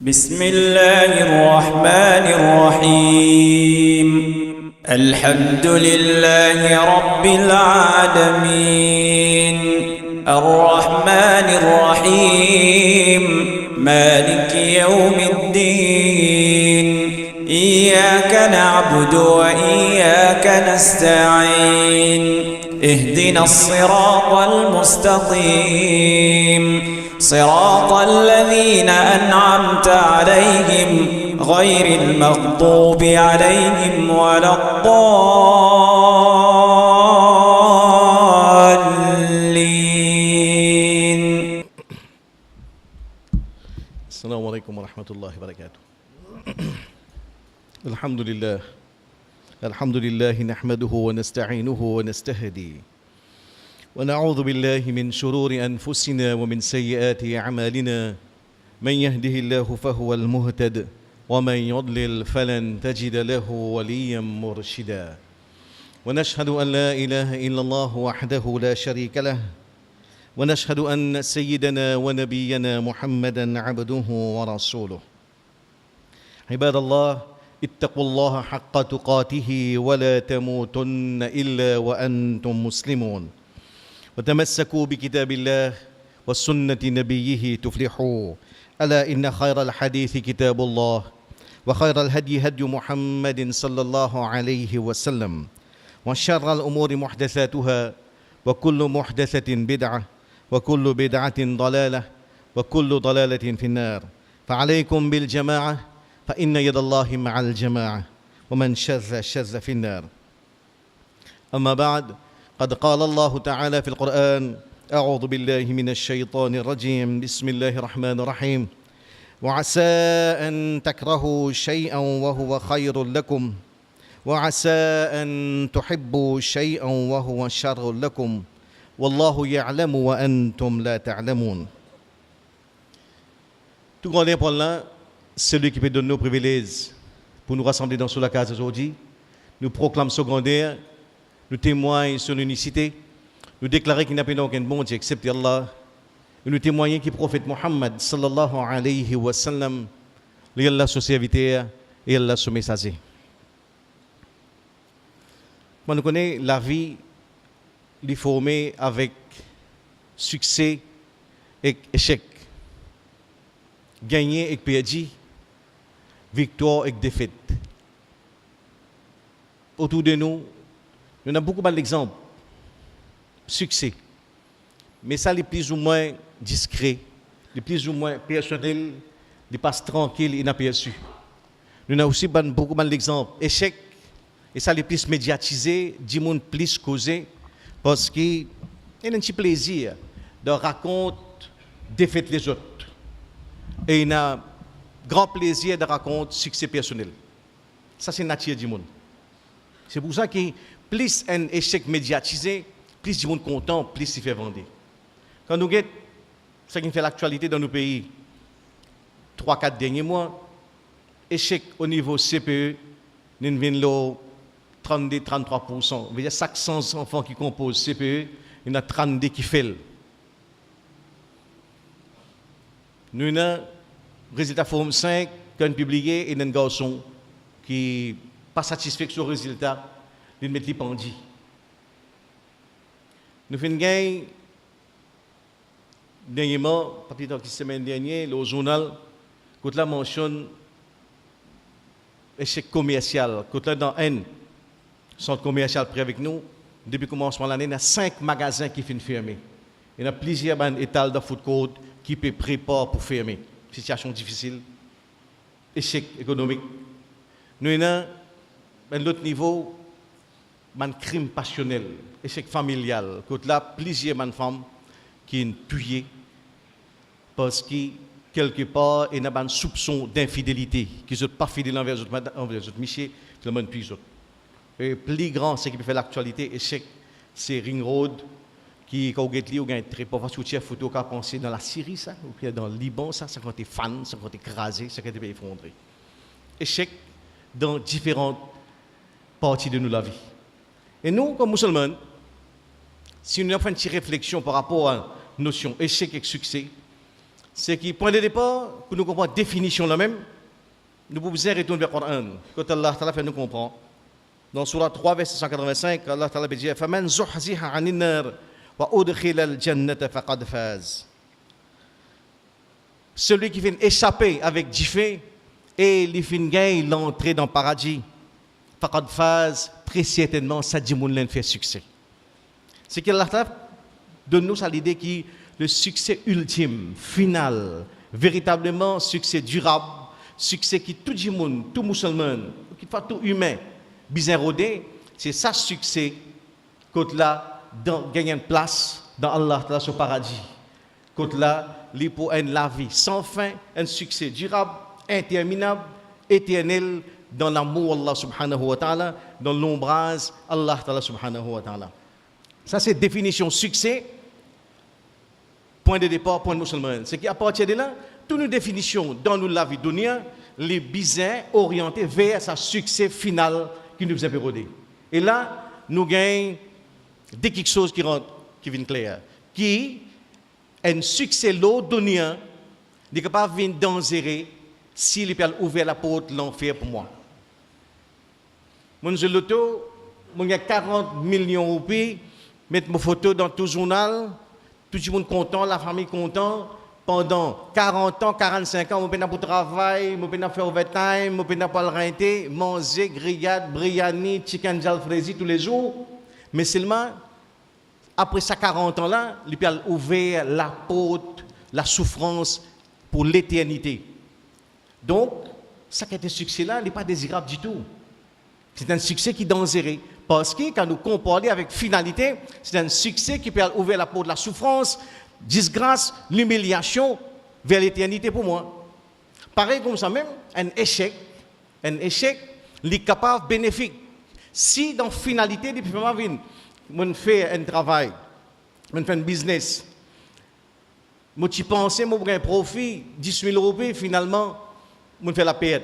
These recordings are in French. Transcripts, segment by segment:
بسم الله الرحمن الرحيم الحمد لله رب العالمين الرحمن الرحيم مالك يوم الدين إياك نعبد وإياك نستعين اهدنا الصراط المستقيم صراط الذين أنعمت عليهم غير المغضوب عليهم ولا الضالين. السلام عليكم ورحمة الله وبركاته. الحمد لله نحمده ونستعينه ونستهدي ونعوذ بالله من شرور أنفسنا ومن سيئات أعمالنا من يهده الله فهو المهتد ومن يضلل فلن تجد له وليا مرشدا ونشهد أن لا إله إلا الله وحده لا شريك له ونشهد أن سيدنا ونبينا محمدا عبده ورسوله. عباد الله اتقوا الله حق تقاته ولا تموتن إلا وأنتم مسلمون وتمسكوا بكتاب الله وسنة نبيه تفلحوا. ألا إن خير الحديث كتاب الله وخير الهدي هدي محمد صلى الله عليه وسلم وشر الأمور محدثاتها وكل محدثة بدعة وكل بدعة ضلالة وكل ضلالة في النار. فعليكم بالجماعة فإن يد الله مع الجماعة ومن شذ في النار. أما بعد قد قال الله تعالى في القرآن أعوذ بالله من الشيطان الرجيم بسم الله الرحمن الرحيم وعسى أن تكرهوا شيئا وهو خير لكم وعسى أن تحبوا شيئا وهو شر لكم والله يعلم وأنتم لا تعلمون. Tout grand pour là, celui qui peut donner nos privilèges pour nous rassembler dans la case aujourd'hui, nous proclame secondaire. Nous témoignons sur l'unicité, nous déclarons qu'il n'y a pas aucun bon Dieu excepté Allah, et nous témoignons que le prophète Muhammad sallallahu alayhi wa sallam, lui Allah son serviteur et Allah son messager. Moi, nous connaissons la vie, lui formée avec succès et échec, gagner et perdu, victoire et défaite. Autour de nous, nous avons beaucoup d'exemples. Succès. Mais ça, les plus ou moins discret, les plus ou moins personnel, les passe tranquille, inaperçu. Nous avons aussi beaucoup d'exemples. Échec. Et ça, les plus médiatisé, du monde plus causé, parce qu'il y a un petit plaisir de raconter défaite les autres. Et il y a un grand plaisir de raconter succès personnel. Ça, c'est la nature du monde. C'est pour ça que plus un échec médiatisé, plus de monde content, plus il fait vendre. Quand nous regardons ce qui fait l'actualité dans nos pays, 3-4 derniers mois, échec au niveau CPE, nous avons 32-33%. Il y a 500 enfants qui composent CPE, il y en a 32 qui font. Nous avons un résultat Forum 5 qu'on a publié, et un garçon qui n'est pas satisfait de ce résultat. Nous mettons les pendis. Nous faisons gagner, dernièrement, partir de la semaine dernière, le journal, quand la mentionne échec commercial, quand là dans un centre commercial près avec nous, depuis le commencement de l'année, il y a 5 magasins qui finissent fermés. Il y a plusieurs étals de food court qui peuvent préparer pour fermer. Situation difficile, échec économique. Nous avons un autre niveau, un crime passionnel, échec familial. Quand là, plusieurs femmes qui sont tuées parce que quelque part, il y a un soupçon d'infidélité, qui ne sont pas fidèles envers les autres, Michel, tout le monde puis autres. Et plus grand, ce qui peut faire l'actualité, échec, c'est Ring Road, qui, quand vous êtes très pauvre, vous avez photo qu'a pensé dans la Syrie, ça, ou bien dans le Liban, ça quand tu es fan, ça quand tu es écrasé, ça quand tu es effondré. Échec dans différentes parties de la vie. Et nous, comme musulmans, si nous avons fait une petite réflexion par rapport à la notion échec et succès, c'est qui point de départ, pour nous comprendre la définition là même, nous pouvons retourner vers le Coran. Quand Allah Ta'ala fait nous comprendre. Dans Surah 3, verset 185, Allah Ta'ala dit « Faman zuhziha 'anil nar wa udkhila al-jannata faqad faz » Celui qui vient échapper avec du feu et il fin gagne l'entrée dans le paradis, faqad faz, très certainement, ça dit moun fait succès. C'est qu'Allah Ta'ala donne-nous ça l'idée qui le succès ultime, final, véritablement succès durable, succès qui tout le monde, tout musulman, qui fait tout humain, bien rodé, c'est ça succès quand là gagner une place dans Allah Ta'ala au paradis. Quand là li pour la vie sans fin, un succès durable, interminable, éternel dans l'amour Allah subhanahu wa ta'ala, dans l'ombrage Allah Ta'ala subhanahu wa ta'ala. Ça c'est définition succès. Point de départ, point de musulman. C'est qu'à partir de là, toutes nos définitions dans la vie dunya, les bizarres orientés vers sa succès final qui nous a pérodé. Et là, nous gagnons des quelque chose qui rentre, qui vient clair, qui est un succès l'eau dunya, n'est capable de venir dangerer s'il peut ouvrir la porte de l'enfer pour moi. Mon je l'auto, mon y a 40 millions de roupies, mettre mon photo dans tout journal. Tout le monde content, la famille content. Pendant 40 ans, 45 ans, je peux pour travail, je peux faire overtime, je peux pas le renter, manger, grillade, biryani, chicken jalfrezi tous les jours. Mais seulement, après ces 40 ans-là, il peut ouvrir la porte, la souffrance pour l'éternité. Donc, ça qui est un succès-là, il n'est pas désirable du tout. C'est un succès qui est dangereux. Parce que quand nous comparons avec finalité, c'est un succès qui peut ouvrir la porte de la souffrance, disgrâce, l'humiliation vers l'éternité pour moi. Pareil comme ça même, un échec, il est capable, bénéfique. Si dans la finalité, depuis je fais un travail, je fais un business, je pense que je vais un profit, 10 000 euros, finalement, je fais la perte.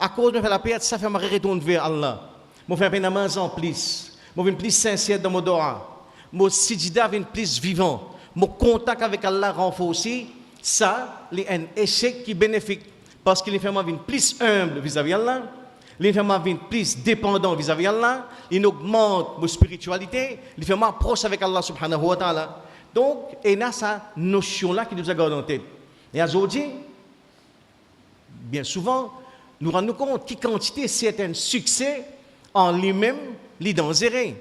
À cause de la perte, ça fait que je retourne vers Allah. Je fais un pénament en plus. Je suis plus sincère dans mon doigt. Mon sidida vient plus vivant. Mon contact avec Allah renforcé. Ça, c'est un échec qui est bénéfique. Parce qu'il fait moi plus humble vis-à-vis d'Allah. Il fait moi plus dépendant vis-à-vis d'Allah. Il augmente ma spiritualité. Il fait moi proche avec Allah subhanahu wa ta'ala. Donc, il y a cette notion-là qui nous a gardé en tête. Et aujourd'hui, bien souvent, nous rendons compte que quantité c'est un succès en lui-même, il est dangereux.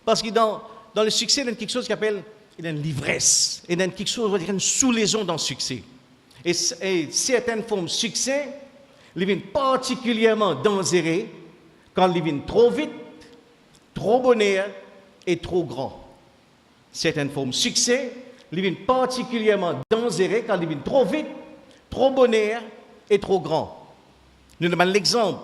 Parce que dans le succès, il y a quelque chose qui appelle une l'ivresse. Il y a quelque chose, on va dire, une soulaison dans le succès. Et certaines formes de succès, ils viennent particulièrement dangereux quand ils viennent trop vite, trop bonheur et trop grand. Certaines formes de succès, ils viennent particulièrement dangereux quand ils viennent trop vite, trop bonheur et trop grand. Nous donnons l'exemple.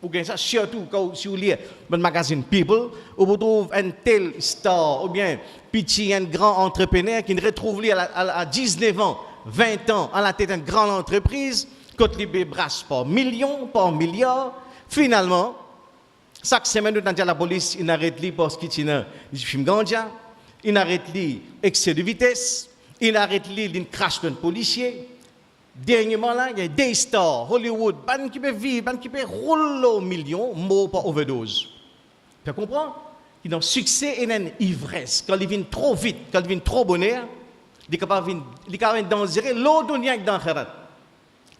Vous gagnez ça surtout quand si vous lisez le magazine People, où vous trouvez un tel star ou bien petit un grand entrepreneur qui retrouve lui à 19 ans, 20 ans à la tête d'une grande entreprise, quand il brasse par millions, par milliards, finalement, chaque semaine nous avons la police, il arrête lui parce qu'il a un film ganja, il arrête lui excès de vitesse, il arrête lui d'une crash d'un policier. Dernièrement, là, il y a des stars, Hollywood, qui peuvent vivre, qui peuvent rouler aux millions, morts par overdose. Tu comprends? Il y a un succès et une ivresse. Quand il vient trop vite, quand il vient trop bonheur, il est capable de dangerer l'eau dunya et dans l'akhirat.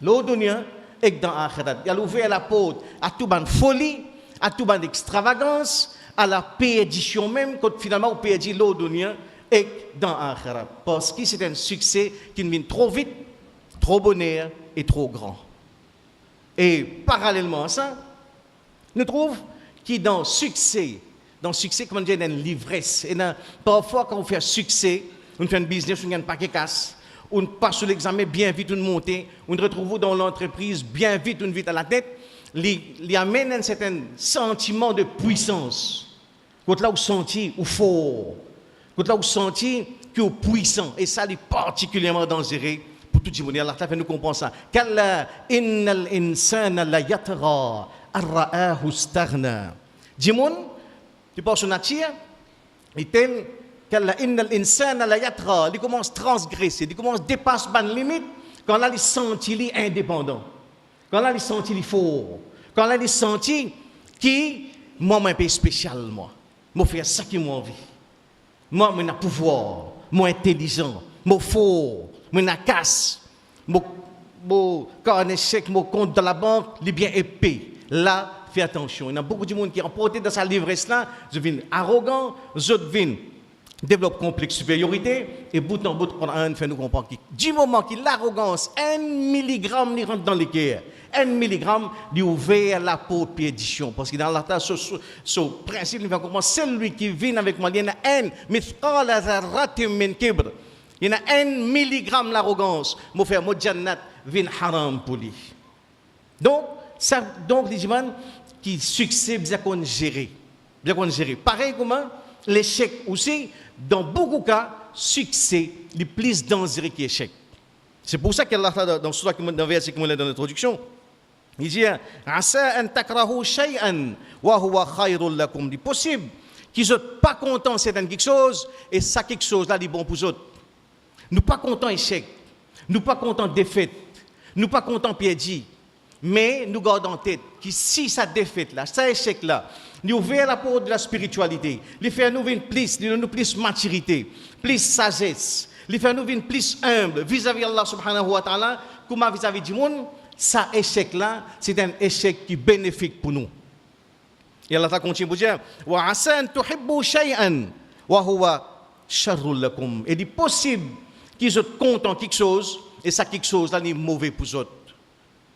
L'eau dunya et dans l'akhirat. Il a ouvert la porte à toute bonne folie, à toute bonne extravagance, à la perdition même, quand finalement on perdit l'eau dunya et dans l'akhirat. Parce que c'est un succès qui vient trop vite, trop bonheur et trop grand. Et parallèlement à ça, nous trouvons que dans le succès, comme on dit, il y a une l'ivresse. Et parfois, quand on fait un succès, on fait un business, on gagne pas de casse, on passe sur l'examen bien vite, on monte, on retrouve dans l'entreprise bien vite, on vite à la tête, il amène un certain sentiment de puissance. Quand là, vous sentez fort, quand là, vous sentez que vous puissant, et ça, est particulièrement dangereux. Pour tout le monde, Allah fait nous comprendre ça. Kalla innal insana la yatra arra'ahu staghna. Dimon, tu penses au nature, il tel qu'Allah innal insana la yatra, il commence à transgresser, il commence à dépasser ban limite quand là il senti il indépendant. Quand là il senti il fort. Quand là il senti qui moi un peu spécial moi faire ça qui moi envie. Moi j'ai pouvoir, moi intelligent, moi fort, moi na casse. Moi quand un échec mon compte dans la banque, il est bien épais. Là, fais attention. Il y a beaucoup de monde qui est emporté dans sa livresse là, je viens arrogant, je viens développe complexe supériorité et bout en bout Coran fait nous comprendre que du moment que l'arrogance 1 milligramme il rentre dans l'équerre 1 milligramme il ouvert la porte perdition parce que dans l'Allah ce principe il va comprendre celui qui vient avec moi il y en a un mithqala dharratin min kibr il y en a 1 milligramme l'arrogance mon frère mon jannat vient haram pour lui donc les gens qui succès bien qu'on gérer pareil comment l'échec aussi, dans beaucoup de cas, succès, le plus dangereux que l'échec. C'est pour ça qu'Allah, dans le verset qui est dans l'introduction, il dit Asa an takrahu shay'an wa huwa khayrun lakum. C'est possible qu'ils ne soient pas contents de quelque chose, et ça, quelque chose là, est bon pour eux. Nous ne sommes pas contents d'échec, nous ne sommes pas contents de défaite, nous ne sommes pas contents de perdre. Mais nous gardons en tête que si ça défaite là, ça échec là, nous ouvrons la porte de la spiritualité, lui fait nous venir plus, lui donne plus maturité, plus sagesse, lui fait nous venir plus humble vis-à-vis Allah subhanahu wa ta'ala, comme vis-à-vis du monde, ça échec là, c'est un échec qui est bénéfique pour nous. Et Allah continue pour dire wa asan tuhibbu shay'an wa huwa sharrun lakum. Il est possible qu'ils soient contents de quelque chose et ça quelque chose là est mauvais pour eux.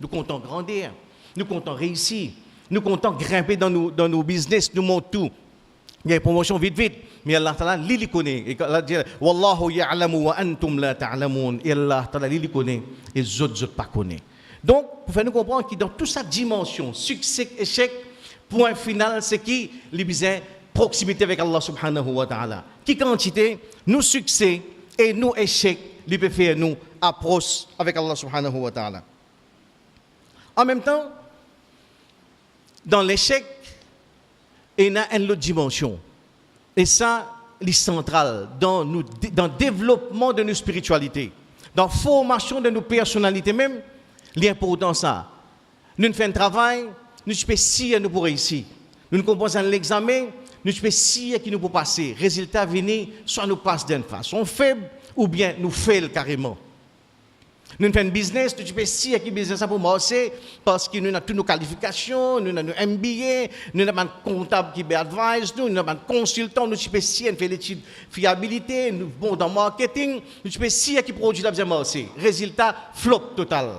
Nous comptons grandir, nous comptons réussir, nous comptons grimper dans nos business, nous montons tout. Il y a une promotion vite, mais Allah Ta'ala, il connaît. Et Allah dit, Wallahu ya'lamu wa antum la ta'lamun. Et Allah Ta'ala, il connaît, et les autres ne pas connaissent. Donc, pour faire nous comprendre que dans toute sa dimension, succès, échec, point final, c'est qui les besoins proximité avec Allah subhanahu wa ta'ala. Qui quantité, nous succès et nous échecs, il peut faire nous approche avec Allah subhanahu wa ta'ala. En même temps, dans l'échec, il y a une autre dimension. Et ça, c'est central dans le développement de nos spiritualités, dans la formation de nos personnalités même, l'important ça. Nous faisons un travail, nous faisons nous pour réussir. Nous composons l'examen, nous faisons qui nous pour passer. Résultat venu, soit nous passons d'une façon faible, ou bien nous faisons carrément. Nous faisons un business, nous faisons qui business pour marcher, parce que nous avons toutes nos qualifications, nous avons nos MBA, nous avons un comptable qui advise, nous avons un consultant, nous faisons l'étude fiabilité, nous sommes dans le marketing, nous faisons qui produit la marché. Résultat, flop total.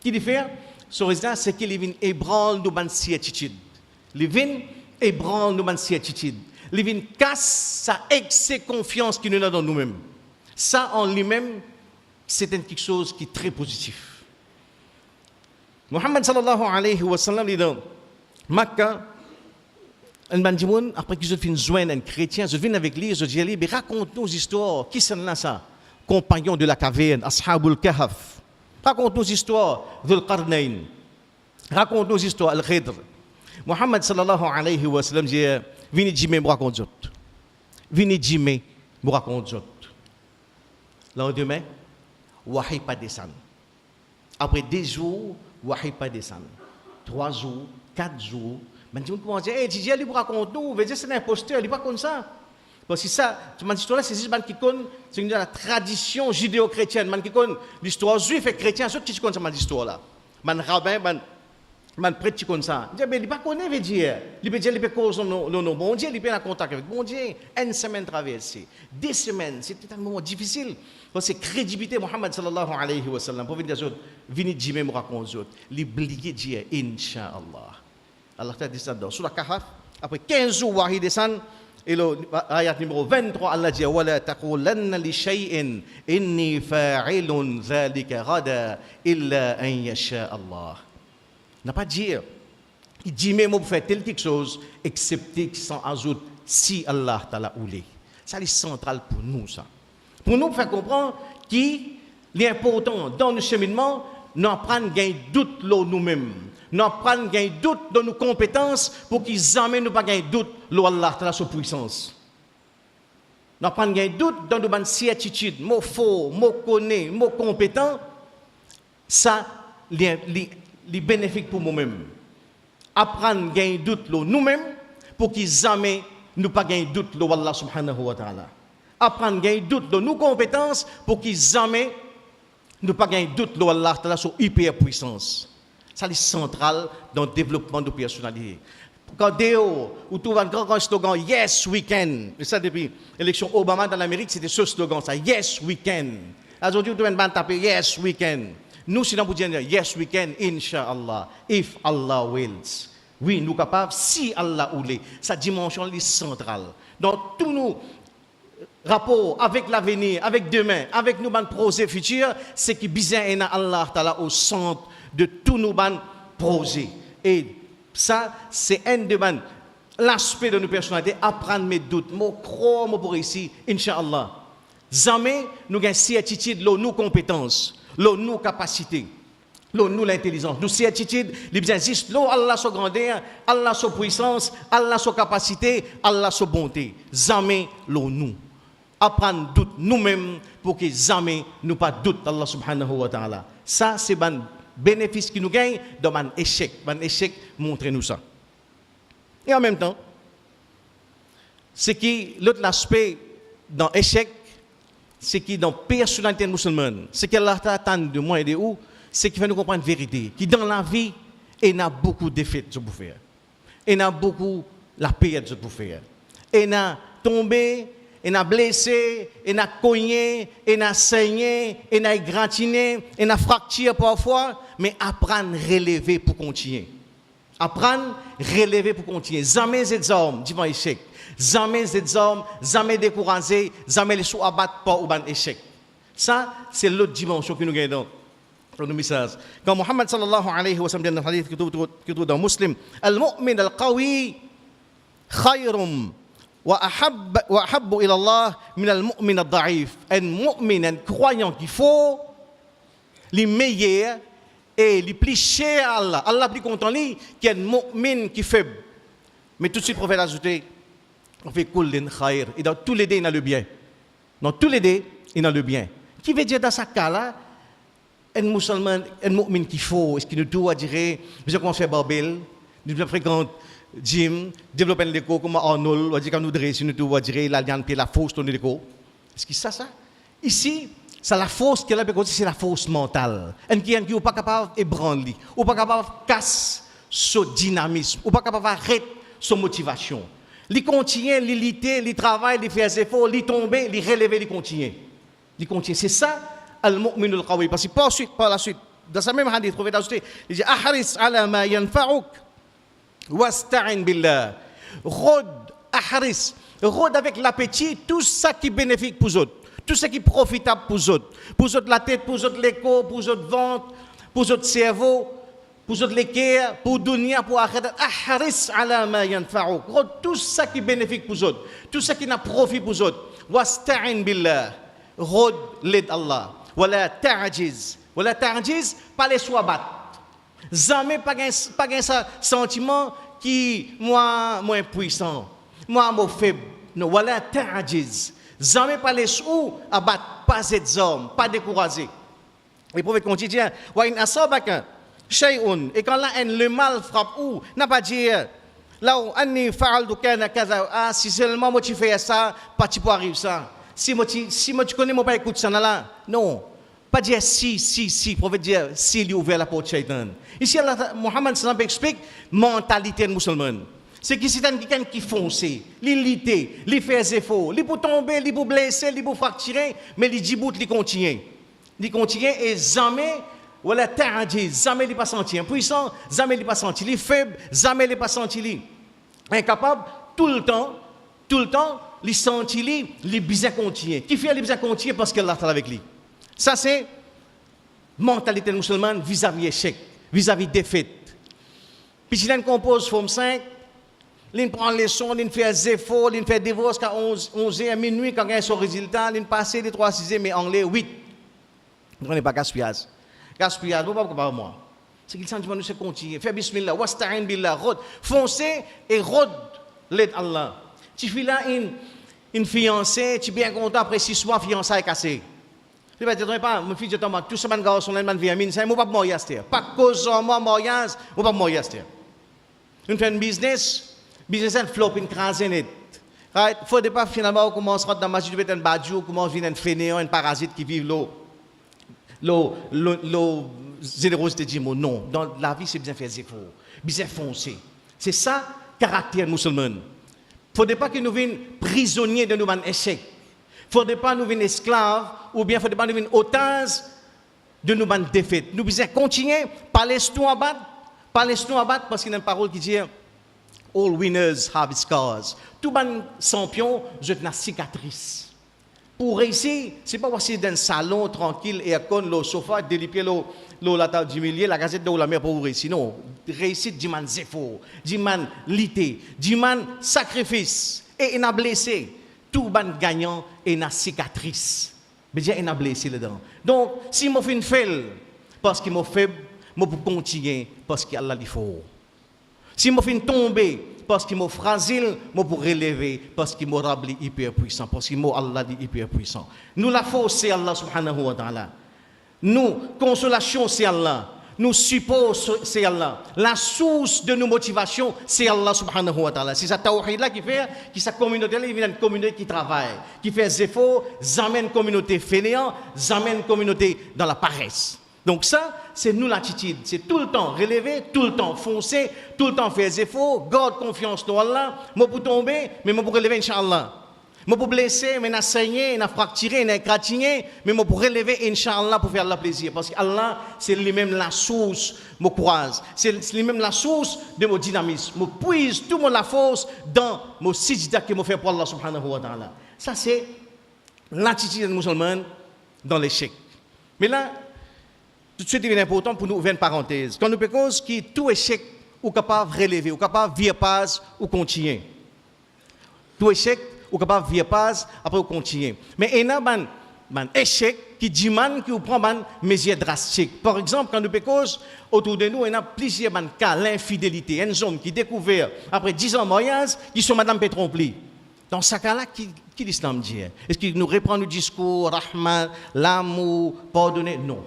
Qui dit faire? Ce résultat, c'est qu'il vient ébranler nos attitudes. Il vient ébranler nos attitudes. Il vient casser sa excès confiance qui nous a dans nous-mêmes. Ça, en lui-même, c'est quelque chose qui est très positif. Muhammad sallallahu alayhi wa sallam dit dans Makkah, après que je viens joindre un chrétien, je viens avec lui, je dis à lui, raconte-nous histoires. Qui sont là ça? Compagnons de la caverne, Ashabul Kahf. Raconte-nous histoires, Dhul Qarnayn. Raconte-nous histoires, Al-Khidr. Muhammad sallallahu alayhi wa sallam dit, venez dire, me raconte autres. Venez dire, me raconte autres. Le lendemain, Wahi pas descendre. Après 2 jours, Wahi pas descendre. 3 jours, 4 jours. Mais tu commences à dire, Didier, il raconte nous, veut dire c'est un imposteur, il n'est pas comme ça. Parce que ça, l'histoire c'est juste qui connaît, c'est la tradition judéo-chrétienne, qui connaît l'histoire juive et chrétienne, ceux qui connaissent cette histoire là. Man rabbin, man prêtre qui connaît ça. Il ne pas connaître, veut dire. Il peut dire, il peut causer non bon Dieu, il peut en contact avec bon Dieu. 1 semaine traversée, 2 semaines, c'était un moment difficile. Parce que crédibilité Muhammad sallallahu alayhi wa sallam, pour venir dire, venez dire même raconter autres, l'oublier Dieu, Inch'Allah. Allah t'a descendu sur la Kahf, après 15 jours, Wahi descend, et l'ayat numéro 23, Allah dit, وَلَا تَقُولَنَّ لِشَيْءٍ إِنِّي فَاعِلٌ ذَلِكَ غَدًا إِلَّا أَن يَشَاءَ اللَّهُ. N'a pas dire, il dit même pour faire tel quelque chose, excepté sans ajout, si Allah t'a oulé. Ça c'est central pour nous, ça. Pour nous faire comprendre qu'il est important dans le cheminement, nous prendre gain doute nous-mêmes. Nous prendre gain doute dans nos compétences pour qu'ils amènent nous pas gain doute Allah t'a sa puissance. Nous prenons un doute dans nos certitudes, mots faux, mots connus, mots compétents, ça, est bénéfique pour nous-mêmes. Apprendre à un doute nous-mêmes pour qu'ils jamais nous pas un doute de Allah subhanahu wa ta'ala. Apprendre à un doute de nos compétences pour qu'ils jamais nous pas un doute de Allah ta'ala sur hyper puissance. Ça c'est central dans le développement de personnalité. Quand ou tout un grand slogan Yes we can. Et ça depuis l'élection Obama dans l'Amérique, c'était ce slogan ça Yes we can. Aujourd'hui tout le monde taper Yes we can. Nous sinon pour dire Yes we can inshallah if Allah wills. Oui, nous capables si Allah voulait. Sa dimension est centrale. Dans tous nos rapports avec l'avenir, avec demain, avec nos projets futurs, c'est qui bizarre est Allah Ta'ala au centre de tous nos projets. Et ça, c'est un de l'aspect de nos personnalités, apprendre mes doutes, mes croire, mes pour ici, Inch'Allah. Jamais nous avons certitude, nos compétences, nos capacités, nous l'intelligence, nous certitude, il existe, Allah sa grandeur, Allah sa puissance, Allah sa capacité, Allah sa bonté. Jamais nous. Apprendre doute nous-mêmes pour que jamais nous pas doute Allah subhanahu wa ta'ala. Ça, c'est un bénéfice qui nous gagne dans un échec. Un échec, montrez-nous ça. Et en même temps, c'est qui l'autre aspect dans l'échec, c'est qui dans la personnalité musulmane, c'est qu'Allah attend de moi et de vous, c'est qui fait nous comprendre la vérité, qui dans la vie, il y a beaucoup d'effets de pour faire. Il y a beaucoup la paix de pour faire. Il y a tombé, il y a blessé, il y a cogné, il y a saigné, il y a gratiné, il y a fracturé parfois, mais apprendre à relever pour continuer. Apprendre à relever pour continuer. Jamais ces hommes, dis-moi échec. Jamais ces hommes, jamais découragés, jamais les sous abattre par un échec. Ça, c'est l'autre dimension que nous gagnons dans le message. Quand Muhammad sallallahu alayhi wa sallam dit dans le hadith que tout dans Muslim, Al-mu'min al-qawi khayrum wa ahabbu ila Allah min al-mu'min al-da'if. Un mu'min, un croyant qu'il faut, les meilleurs et les plus chers à Allah. Allah plus content lui qu'un mu'min qui est faible. Mais tout de suite, le prophète a ajouté, on fait kullin khair. Et dans tous les dés, il y a le bien. Dans tous les dés, il y a le bien. Qui veut dire dans ce cas-là, un musulman, un mu'min qui faut, est-ce qu'il nous doit dire, nous avons fait Babel, nous fréquentons gym, développer l'éco comme Arnold, on dit qu'on nous dresse, nous doit dire l'alliance puis la fausse ton l'éco. Est-ce que c'est ça? Ici, c'est la force qu'elle a, c'est la force mentale. Et qui n'est pas capable d'ébranler, ou pas capable de casser ce dynamisme, ou pas capable d'arrêter sa motivation. Il continue, il lutter, il travaille, il fait des efforts, il tombe, il relève, il continue. C'est ça, al-mu'min al-qawi. Parce que par la suite, dans ce même hadith, le prophète il dit ahris ala ma yanfa'uk wasta'in billah. Rôde avec l'appétit, tout ça qui est bénéfique pour les autres, tout ce qui est profitable pour les autres la tête, pour les autres l'écho, pour les autres ventre, pour les autres cerveau, pour les autres l'équerre, pour dunya, pour akhirat. Ahris ala ma yanfa'uk. Rôde tout ça qui est bénéfique pour les autres, tout ce qui n'a profit pour les autres. Wasta'in billah. Rôde l'aide Allah. Wala ta'jiz, pas les soi battre. Jamais pas un sentiment qui moi impuissant, moi faible. Non, wala ta'jiz. Jamais pas les sous abattre, pas ces hommes, pas décourager. Le prophète continue, wa in asabaka shay'un, et quand là le mal frappe ou n'a pas dire là où anni fa'altu kana kaza, ah si seulement moi tu fais ça, pas tu peux arriver ça. Si moi tu connais moi pas écoute ça là. Non. Pas dire si, prophète dire si il ouvert la porte shaitan. Ici Allah Muhammad sallallahu explique mentalité musulmane. C'est que c'est quelqu'un qui fonce, il lutte, il fait des efforts, il peut tomber, il peut blesser, il peut fracturer, mais il dit bout, il continue. Il continue et jamais voilà ta'jiz, jamais il pas senti impuissant, jamais il pas senti il faible, jamais il pas senti incapable tout le temps, il senti il besoin continuer. Qui fait il besoin continuer parce qu'Allah est avec lui. Ça, c'est mentalité musulmane vis-à-vis échec, vis-à-vis défaite. Puis, si l'on compose forme 5, l'on prend les leçons, l'on fait des efforts, l'on fait des divorces à 11h à minuit, quand il y a son résultat, l'on passe les 3 6e, mais anglais 8. On n'est pas gaspillage. Gaspillage, vous ne pouvez pas moi. C'est qu'il sentiment de se continuer. Fais bismillah, wasta'in billah, rod. Foncez et rod l'aide Allah. Tu fais là, une fiancée, tu es bien content après 6 mois, fiançailles cassée. Tu ne dis pas, mon fils, je t'en tout ce man garçon, là, man viamine, ça, moi pas mourir, c'est pas cause de moi, mariage, moi pas mourir, c'est. Nous faisons un business and flop, une crase net. Right? Faut pas finalement, on commence à rentrer dans la magie, tu veux un badjou, on commence à venir un fainéant, un parasite qui vit l'eau générosité du mot. Non, dans la vie, c'est bien faire des efforts, bien foncer. C'est ça, caractère musulman. Il ne faudrait pas que nous venions prisonniers de nos échecs. Il ne faudrait pas nous venions esclaves, ou bien il ne faudrait pas nous venions otages de nos défaites. Nous devons continuer, pas laisse-nous abattre, parce qu'il y a une parole qui dit All winners have scars. Tout bon champion, je une cicatrice. Pour réussir, ce n'est pas passer dans un salon tranquille et à le sofa, délipier la table du milieu, la gazette de la mer pour réussir. Non, réussite du man zéfo, du man lité, du man sacrifice. Et il a blessé. Tout ban gagnant et une cicatrice. Mais il a blessé dedans. Donc, si je fais une faille, parce qu'il m'a faible, je peux continuer parce qu'Allah il faut. Si je fais une tombée, parce qu'il m'a fragile, je peux relever parce qu'il m'a rabli hyper puissant, parce qu'il m'a Allah dit hyper puissant. Nous, la force, c'est Allah subhanahu wa ta'ala. Nous, consolation, c'est Allah. Nous, support, c'est Allah. La source de nos motivations, c'est Allah subhanahu wa ta'ala. C'est sa tawhid là qui fait que sa communauté là, il vient une communauté qui travaille, qui fait des efforts, amène une communauté fainéante, amène une communauté dans la paresse. Donc ça, c'est nous l'attitude. C'est tout le temps relever, tout le temps foncer, tout le temps faire des efforts, garde confiance dans Allah. Moi pour tomber, mais moi pour relever, Inch'Allah. Moi pour blesser, mais n'a saigné, n'a fracturé, n'a égratigné, mais moi pour relever, Inch'Allah, pour faire Allah plaisir. Parce qu'Allah, c'est lui-même la source, moi croise. C'est lui-même la source de mon dynamisme. Moi puise toute la force dans mon sijda que moi fais pour Allah subhanahu wa ta'ala. Ça, c'est l'attitude musulmane dans l'échec. Mais là, tout de suite, il est important pour nous ouvrir une parenthèse. Quand nous pensons que tout échec, ou capable de relever, ou capable de virer passe, ou continuer. Tout échec, ou capable de virer passe, après ou continuer. Mais il y a un échec qui demande qu'on prend des mesures drastiques. Par exemple, quand nous pensons autour de nous, il y a plusieurs cas, l'infidélité. Un homme qui découvert, après 10 ans de mariage, qui sont Madame Pétrompli. Dans ce cas-là, qui l'islam dit? Est-ce qu'il nous reprend le discours, Rahman, l'amour, pardonner? Non.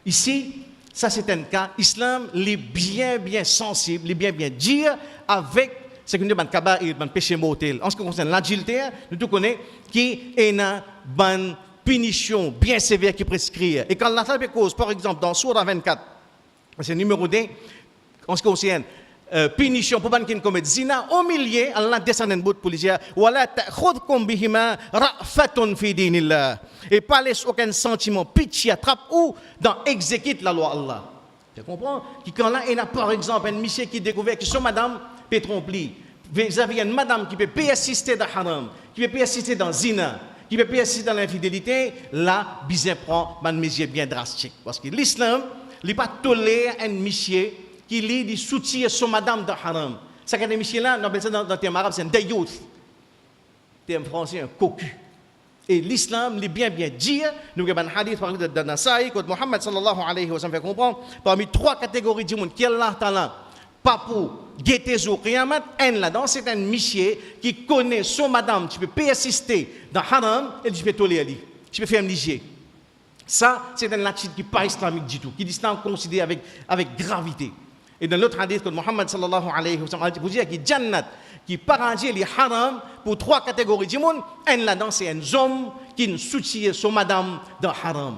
Ici, ça c'est un cas, l'islam est bien sensible, est bien dire avec ce qu'on dit dans le kaba'ir, dans le péché mortel. En ce qui concerne l'adultère, nous tous connaissons qu'il y a une punition bien sévère qui prescrit. Et quand l'Allah cause, par exemple, dans Surah 24, c'est le numéro 2, en ce qui concerne punition pour qui commet zina, au milieu, Allah descend un bout pour lui dire wala ta'khudhukum bihima ra'fatun fi dinillah. Et pas laisse aucun sentiment pitié attrape ou dans exécute la loi Allah. Tu comprends? Qui quand là il y a par exemple un monsieur qui découvert que son madame Pétrompli, vous avez une madame qui peut persister dans haram, qui peut persister dans zina, qui peut persister dans l'infidélité, là bizarre prend une mesure bien drastique parce que l'islam il pas tolérer un monsieur qui lit des soutiens sur madame de haram. Ça qu'un monsieur là, on appelle ça dans le terme arabe, c'est un dayout. Terme français, un cocu. Et l'islam, il bien dit, nous avons un hadith par exemple de Nasaï, que Mohammed sallallahu alayhi wa sallam fait comprendre, parmi 3 catégories du monde, qui est Allah ta'ala, pas pour guetter au qiyamat, un là-dedans, c'est un monsieur qui connaît son madame, tu peux persister dans haram, et tu peux tolérer, tu peux faire un ligier. Ça, c'est une attitude qui n'est pas islamique du tout, qui l'islam considère avec gravité. Et dans l'autre hadith que Mohammed sallallahu alayhi wa sallam vous dit que Jannat qui paradis les haram pour 3 catégories du monde, un là-dedans c'est un homme qui ne soutient son madame dans haram.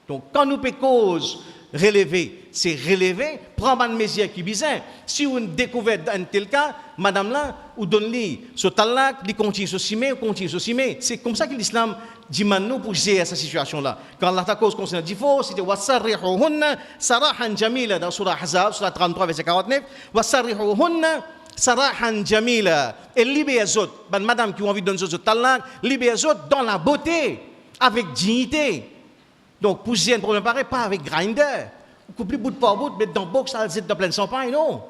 Donc quand nous peut cause relever, c'est relever, prendre une mesure qui bizarre. Si on découvre dans un tel cas, madame là, ou donne-lui ce talak, il continue ce simé, continue ce simé. C'est comme ça que l'islam dit maintenant pour gérer cette situation-là. Quand Allah cause concerne le divorce, c'était wasarrihuhunna sarahan jamila dans surah Ahzab, surah 33 verset 49, wasarrihuhunna sarahan jamila. Et libérez les autres, madame qui ont envie de donner ce talak, libérez les autres dans la beauté, avec dignité. Donc, pour gérer un problème pareil, pas avec grinder. Ou couper bout par bout, mettre dans le box, ça dans plein de champagne, non.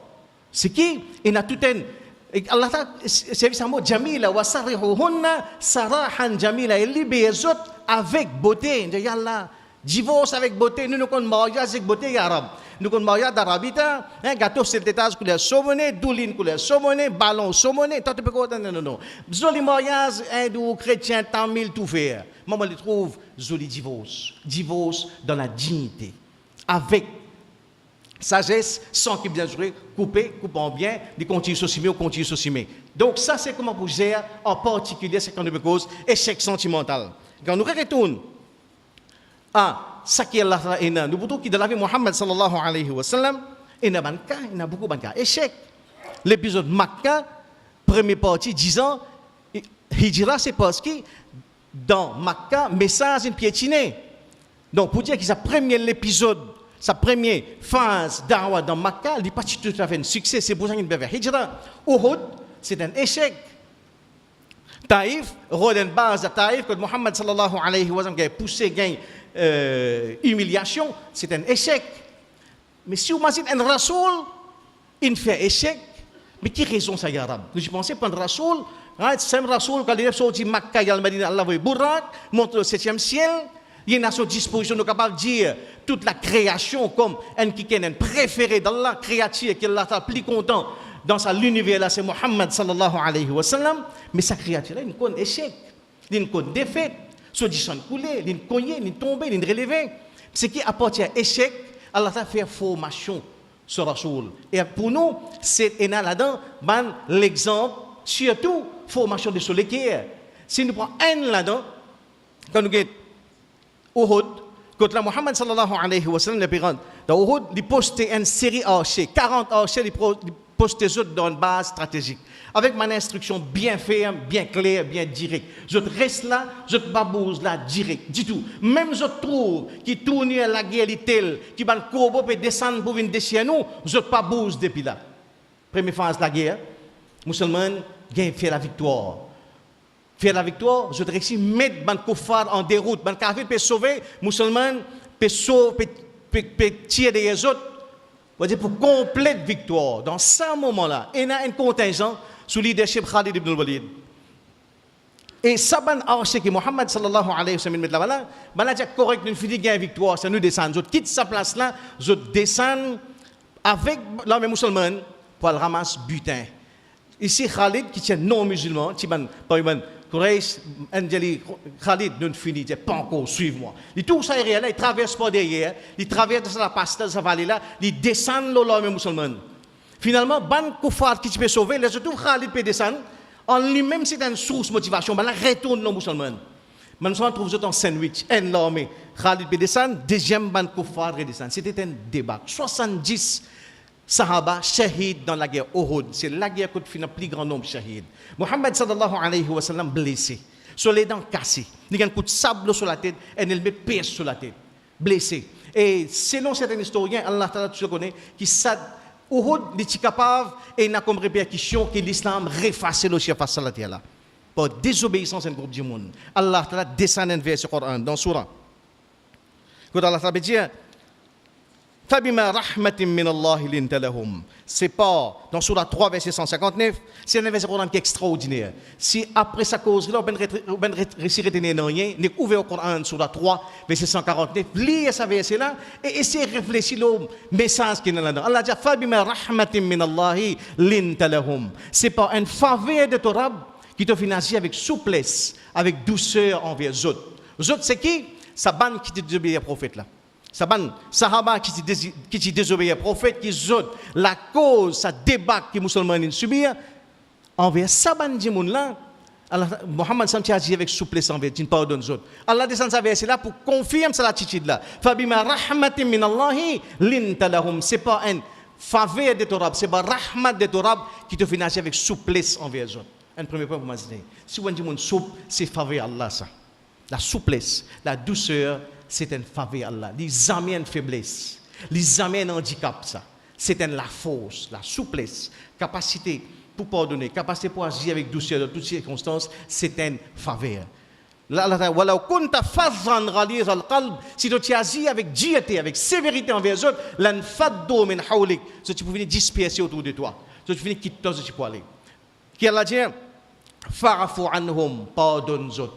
C'est qui? Il y a tout un. Allah c'est un mot jamila, wa sarrihuhunna sarahan jamila. Il libère les autres avec beauté. Yallah, divorce avec beauté, nous nous connaissons mariage avec beauté, arabe. Nous avons mariage d'Arabie, gâteau c'est couleur saumonné, douline couleur saumonné, ballon saumonné, tant peu quoi, non. Joli mariage, hindou, chrétien, tamil, tout faire. Maman le trouve joli divorce dans la dignité, avec sagesse, sans qu'il bien jouer, coupant bien, de continuer socimer. Donc ça c'est comment vous gérez en particulier ce qu'on a cause échec sentimental. Quand nous retournons à ce qui est là, nous voulons que dans la vie Muhammad sallallahu alayhi wa sallam, il y a beaucoup de cas. Échec. L'épisode Makkah, première partie, 10 ans, Hijra, c'est parce que dans Makkah, message est piétiné. Donc pour dire que sa première phase d'Awa dans Makkah, il n'est pas tout à fait un succès, c'est pour ça qu'il peut faire Hijra. Uhud, c'est un échec. Taïf, rôle de base de Taïf, que Muhammad sallallahu alayhi wa sallam a poussé, humiliation, c'est un échec. Mais si vous m'avez un rasoul, il fait échec, mais qui raison ça, ya Rab? Je pensais pas un rasoul, c'est un rasoul, quand il est sorti de Makkah, il a dit Allah va Burak, montre le 7e ciel, il y a à sa disposition, nous sommes capables de dire toute la création comme un qui est un préféré d'Allah, créature, qui est plus content dans l'univers là, c'est Muhammad sallallahu alayhi wa sallam, mais sa créature là, il y a un échec, il y a une défaite, ce qui sont coulés, il y a une cogné, il y a une tombée, il y a une relevée. Ce qui apporte à échec, Allah a fait formation sur Rasoul. Et pour nous, c'est là-dedans, l'exemple, surtout, formation de Solekier. Si nous prenons un là-dedans, quand nous avons Uhud, quand la Muhammad sallallahu alayhi wa sallam, dans Uhud, il postait une série archers, 40 archers, il postait dans une base stratégique. Avec ma instruction bien ferme, bien claire, bien directe. Je reste là, je ne bouge là, direct, du tout. Même je trouve qui tourne à la guerre, qui va courir pour descendre pour venir chez nous, je ne bouge depuis là. Première phase de la guerre, musulmans gagnent fait la victoire. Faire la victoire, je réussis à mettre les koufars en déroute. Les kafir peuvent sauver, les musulmans peuvent tirer des autres. Pour complète victoire. Dans ce moment-là, il y a un contingent sous le leadership Khalid ibn al-Walid. Et ça, c'est que Muhammad sallallahu alayhi wa sallam met là-bas, c'est correct, nous finissons gagner victoire, ça nous descend. Je quitte sa place là, je descends avec l'armée musulmane pour le ramasser butin. Ici, Khalid, qui est non-musulman, qui est Quraysh, Khalid, nous finissons, il pas encore, suivez-moi. Il tout ça est réel, il traverse pas derrière, il traverse la passe de sa vallée là, il descend l'armée musulmane. Finalement, ban koufar qui peut sauver, les autres Khalid peut descendre, en lui-même c'est une source de motivation, ben là retourne les musulmans. Maintenant, on trouve en sandwich, un l'armée, Khalid peut descendre, deuxième ban koufar redescend. C'était un débat. 70 Sahaba shahid dans la guerre Uhud. C'est la guerre qui fait le plus grand nombre de shahid. Muhammad sallallahu alayhi wa sallam blessé, sur les dents cassées. Il y a un coup de sable sur la tête et il met pièce sur la tête. Blessé. Et selon certains historiens, Allah Ta'ala tu le connais, qui sad Uhud est capable et il n'a comme répercussion que l'islam refasse le chef face à la terre là. Pour désobéissance à un groupe du monde. Allah Ta'ala descend un verset Coran dans Surah. Quand Allah Ta'ala dit فَبِمَا رَحْمَةٍ مِّنَ اللَّهِ لِنْتَ لَهُمْ. C'est pas dans Surah 3, verset 159, c'est un verset Coran qui est extraordinaire. Si après sa cause-là, on va réussir à tenir rien, on est ouvert au Coran, Surah 3, verset 149, lisez ce verset-là et essayez de réfléchir au message qui est là-dedans. Allah dit فَبِمَا رَحْمَةٍ مِّنَ اللَّهِ لِنْتَ لَهُمْ. C'est pas une faveur de ton Rab qui te financie avec souplesse, avec douceur envers les autres. Les autres, c'est qui? Ça banne qui te désobéit au prophète là. Saban Sahaba qui désobéit au prophète, qui zot la cause, sa débat que les musulmans subissent, envers Saban Djimoun là, Muhammad Samti a dit avec souplesse envers, il pardonne les autres. Allah descend sa verset là pour confirmer cette attitude là. Fabima rahmatin min Allahi linta lahum. C'est pas un faveur de Torah, c'est pas rahmat de Torah qui te finance avec souplesse envers les autres. Un premier point pour m'assurer. Si on dit mon souple, c'est faveur Allah ça. La souplesse, la douceur, c'est une faveur Allah. Les amènent faiblesse, les amènent handicap ça. C'est la force, la souplesse, capacité pour pardonner, capacité pour agir avec douceur dans toutes circonstances, c'est une faveur. Si tu agis avec diété, avec sévérité envers les autres, tu peux venir disperser autour de toi. Tu peux venir quitter toi, tu peux aller. Qui Allah dit, fa'afu anhum, pardonne les autres.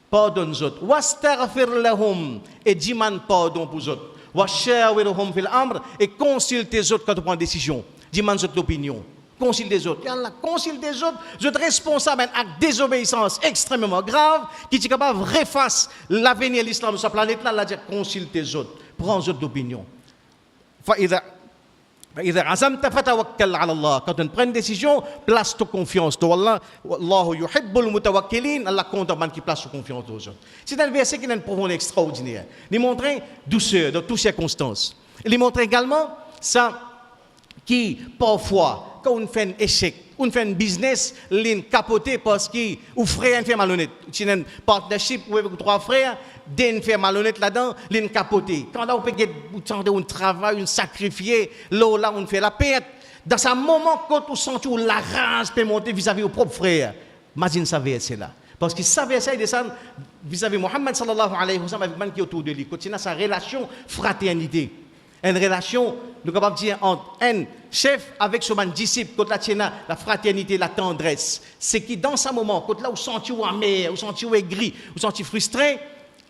Pardonne les autres. Wastaghfir lahum, et demande pardon pour les autres. wa shawiruhum fil amr, et consulte les autres quand tu prends une décision. Dis-moi notre opinion. Consulte les autres. Consulte les autres. Vous êtes responsable d'un acte de désobéissance extrêmement grave qui est capable de refaire l'avenir de l'islam sur sa planète là, là, consulte les autres. Prends les autres d'opinion. Quand on prend une décision, place ta confiance. Allah yuhibbul mutawakkilin, Allah compte en qui place sa confiance aux autres. C'est un verset qui a une profondeur extraordinaire. Il montre douceur dans toutes circonstances. Il montre également ça qui parfois quand on fait un échec, on fait un business, l'in capoté parce que ou frère fait malhonnête. C'est un partnership avec trois frères, d'un fait malhonnête là-dedans, l'in capoté. Quand on peut un travail, on sacrifier, là on fait la perte. Dans ce moment quand on sent où la rage peut monter vis-à-vis au propre frère, imagine ça verset là. Parce que ça verset il descend vis-à-vis Mohammed sallallahu alayhi wa sallam avec man qui est autour de lui. Continue sa relation fraternité. Une relation, nous sommes capables de dire, entre un chef avec son disciple, quand la fraternité, la tendresse. C'est qui, dans ce moment, quand là, vous sentez amer, vous sentez aigri, vous sentez frustré,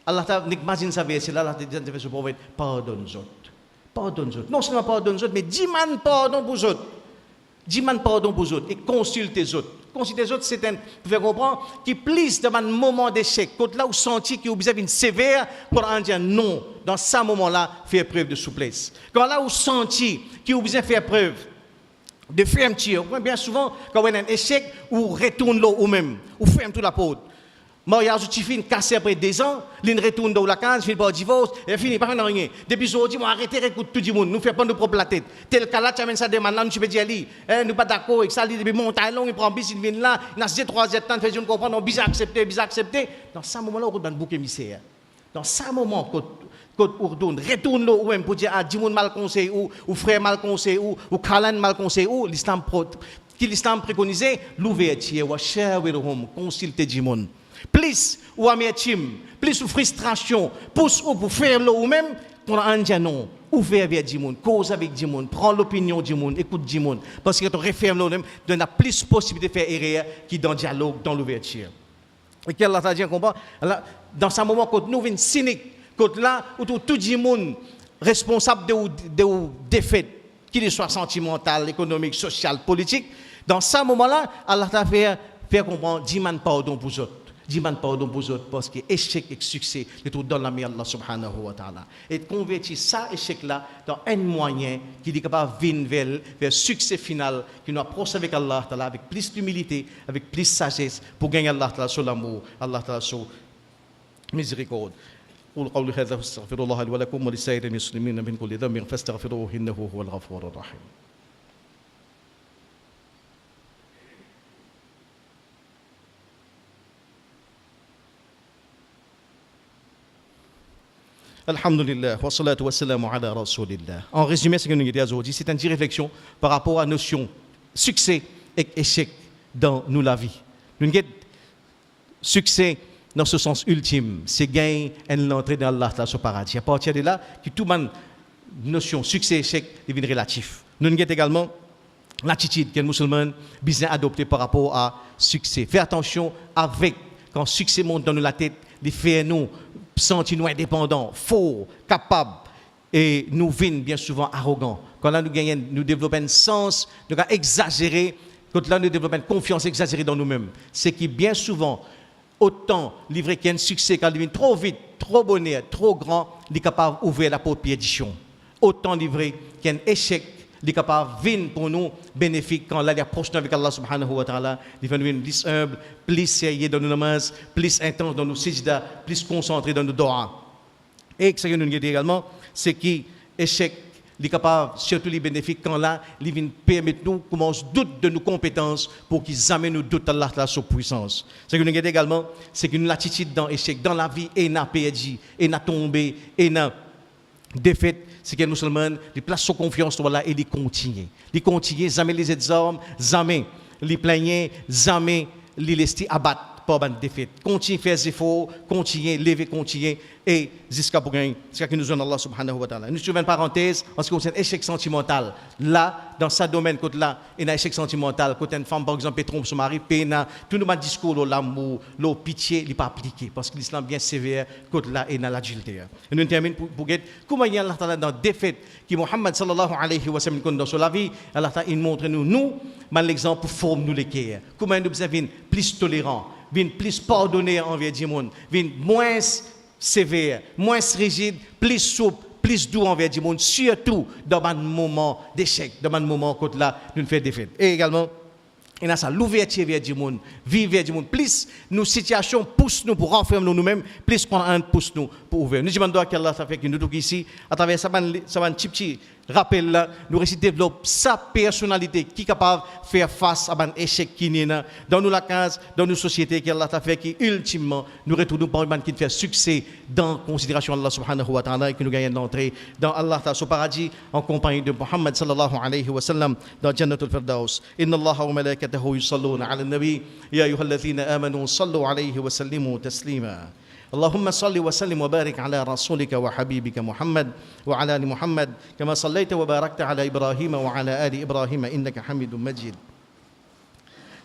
Allah n'imagine ça, c'est là, Allah dit à ce prophète, pardonne aux autres. Pardonne aux autres. Non seulement pardonne aux autres, mais dis-moi pardon pour les autres. Dis-moi pardon pour les autres et consulte les autres. Consulte les autres, c'est un, vous faire comprendre, qui plisse dans un moment d'échec, quand là, vous sentez que vous avez une sévère, pour en dire non. Dans ce moment-là, faire preuve de souplesse. Quand là, vous sentez que vous avez faire preuve de fermeture, bien souvent, quand vous avez un échec, vous retournez là vous-même, vous fermez toute la porte. Mariage, tu finis cassé après 2 ans, l'une retourne dans la case, finit par divorce, et finit par rien. Depuis ce jour, arrêtez d'écouter tout le monde, nous ne faisons pas nos propres la tête. Tel cas là, tu amènes ça demain, là, tu peux dire, nous ne sommes pas d'accord avec ça, depuis montagne long, il prend bis, il vient là, il a 3 ans, fait nous comprendre, bizarre accepté. Dans ce moment-là, on retrouve un bouc émissaire. Dans ce moment, quand on retourne là, ou même pour dire, ah, dis-moi mal conseillé, ou frère mal conseillé, ou Kalan mal conseillé, ou l'islam préconisait, l'ouverture, ou shawiruhum, consulter du monde. Plus ou amertume, plus ou frustration, pousse ou pour faire le ou même, pour en dire non, ouvert vers du monde, cause avec du monde, prends l'opinion du monde, écoute du monde. Parce que quand on referme le même, on a plus de possibilités de faire erreur qui dans le dialogue, dans l'ouverture. Et qu'Allah t'a dit, comprend, dans ce moment, quand nous venons cyniques, quand là, où tout le monde responsable de défaite, qu'il soit sentimental, économique, social, politique, dans ce moment-là, Allah t'a fait comprendre, dis-moi pardon pour les autres. Dis-moi pardon pour les autres parce que échec et succès, c'est tout dans la main d'Allah subhanahu wa ta'ala. Et convertir ça, échec-là, dans un moyen qui est capable de venir vers le succès final, qui nous approche avec Allah ta'ala, avec plus d'humilité, avec plus de sagesse, pour gagner Allah ta'ala sur l'amour, Allah ta'ala sur miséricorde. قول قولي هذا واستغفر الله لي ولكم ولسائر المسلمين من كل ذنب فاستغفروه انه هو الغفور الرحيم. Alhamdulillah, wa salatu wa salamu ala rasulillah. En résumé, ce que nous avons dit aujourd'hui, c'est une petite réflexion par rapport à la notion succès et échec dans nous la vie. Nous avons succès dans ce sens ultime, c'est gagner et l'entrée dans Allah, dans ce paradis. À partir de là, que toute notion succès et échec devient relatif. Nous avons également l'attitude que les musulmans besoin adopter par rapport à succès. Fais attention avec, quand succès monte dans la tête, les faire nous sentir nous indépendants, forts, capables, et nous venons bien souvent arrogants. Quand là nous gagnons, nous développons un sens, nous exagérer, quand là nous développons une confiance exagérée dans nous-mêmes. C'est qui bien souvent, autant livrer qu'il y a un succès, quand il vient trop vite, trop bonheur, trop grand, il est capable d'ouvrir la porte perdition. Autant livrer qu'il y a un échec, il est capable de venir pour nous bénéfique quand il approche avec Allah subhanahu wa ta'ala, il va nous plus humble, plus sérieux dans nos namaz, plus intense dans nos sijda, plus concentré dans nos doigts. Et ce que nous disons également, c'est que l'échec, il est capable, surtout les bénéfiques, quand là, il vient permettre nous commencer doute de nos compétences pour qu'ils amènent nous doute à Allah la sa puissance. Ce que nous disons également, c'est que nous l'attitude dans l'échec, dans la vie, et n'a perdu, et n'a tombé, et n'a défaite, c'est que nous seulement, les places sur confiance, voilà, et les continuer. Les continuer, jamais les armes, jamais les plaigner, jamais les laisser abattre. pas de défaite. Continuez à faire des efforts, continuez, lever, continuez, et jusqu'à pour gagner, jusqu'à que nous en Allah subhanahu wa ta'ala. Nous suivons une parenthèse en ce qui concerne l'échec sentimental. Là, dans ce domaine, côté là, il y a un échec sentimental. Côté une femme, par exemple, elle trompe son mari, peine, tout le discours, l'amour, la pitié, il n'est pas appliqué. Parce que l'islam est bien sévère, côté là, et dans l'adultère. Et nous terminons pour dire comment il y a Allah ta'ala dans défaite, qui Muhammad sallallahu alayhi wa sallam dans la vie, Allah ta'ala, il montre nous, l'exemple pour former nous les cœurs. Comment nous devons plus tolérants, plus pardonnés envers du monde, moins sévère, moins rigide, plus souple, plus doux envers du monde, surtout dans un moment d'échec, dans un moment où là, nous faisons défaite. Et également, il y a ça, l'ouverture vers du monde, vivre vers du monde. Plus nos situations poussent nous pour renfermer nous-mêmes, plus qu'on a pousse nous pour ouvrir. Nous demandons à Allah, ça fait que nous tous ici, à travers ça, petit rappel là, nous réussissons à développer sa personnalité qui est capable de faire face à un échec qui est dans nos cases, dans nos sociétés, qui Allah t'a fait, qui ultimement nous retournons par un qui fait succès dans la considération d'Allah subhanahu wa ta'ala et que nous gagnons l'entrée dans Allah ta'ala au paradis en compagnie de Muhammad sallallahu alayhi wa sallam dans Jannatul Firdaus. Inna Allah wa malaikatahu yusalluna ala nabi ya ayyuhalladhina amanu sallu alayhi wa sallimu taslima. اللهم صل وسلم وبارك على رسولك وحبيبك محمد وعلى آل محمد كما صليت وباركت على إبراهيم وعلى آل إبراهيم إنك حميد مجيد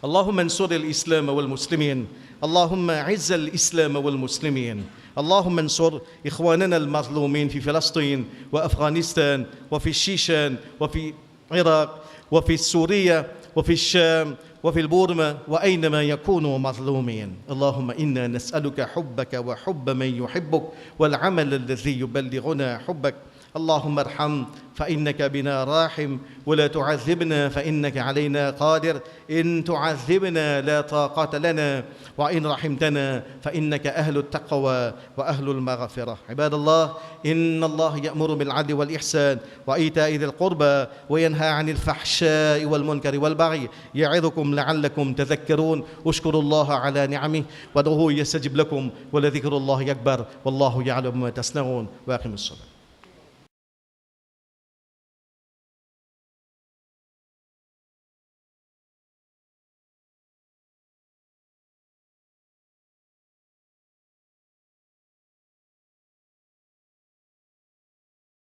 اللهم انصر الإسلام والمسلمين اللهم أعز الإسلام والمسلمين اللهم انصر إخواننا المظلومين في فلسطين وأفغانستان وفي الشيشان وفي العراق وفي سوريا وفي الشام وفي البورما وأينما يكونوا مظلومين اللهم إنا نسألك حبك وحب من يحبك والعمل الذي يبلغنا حبك اللهم ارحم فإنك بنا راحم ولا تعذبنا فإنك علينا قادر إن تعذبنا لا طاقة لنا وإن رحمتنا فإنك أهل التقوى وأهل المغفرة عباد الله إن الله يأمر بالعدل والإحسان وإيتاء ذي القربى وينهى عن الفحشاء والمنكر والبغي يعظكم لعلكم تذكرون اشكروا الله على نعمه وادعوه يستجب لكم ولذكر الله أكبر والله يعلم ما تصنعون وأقيموا الصلاة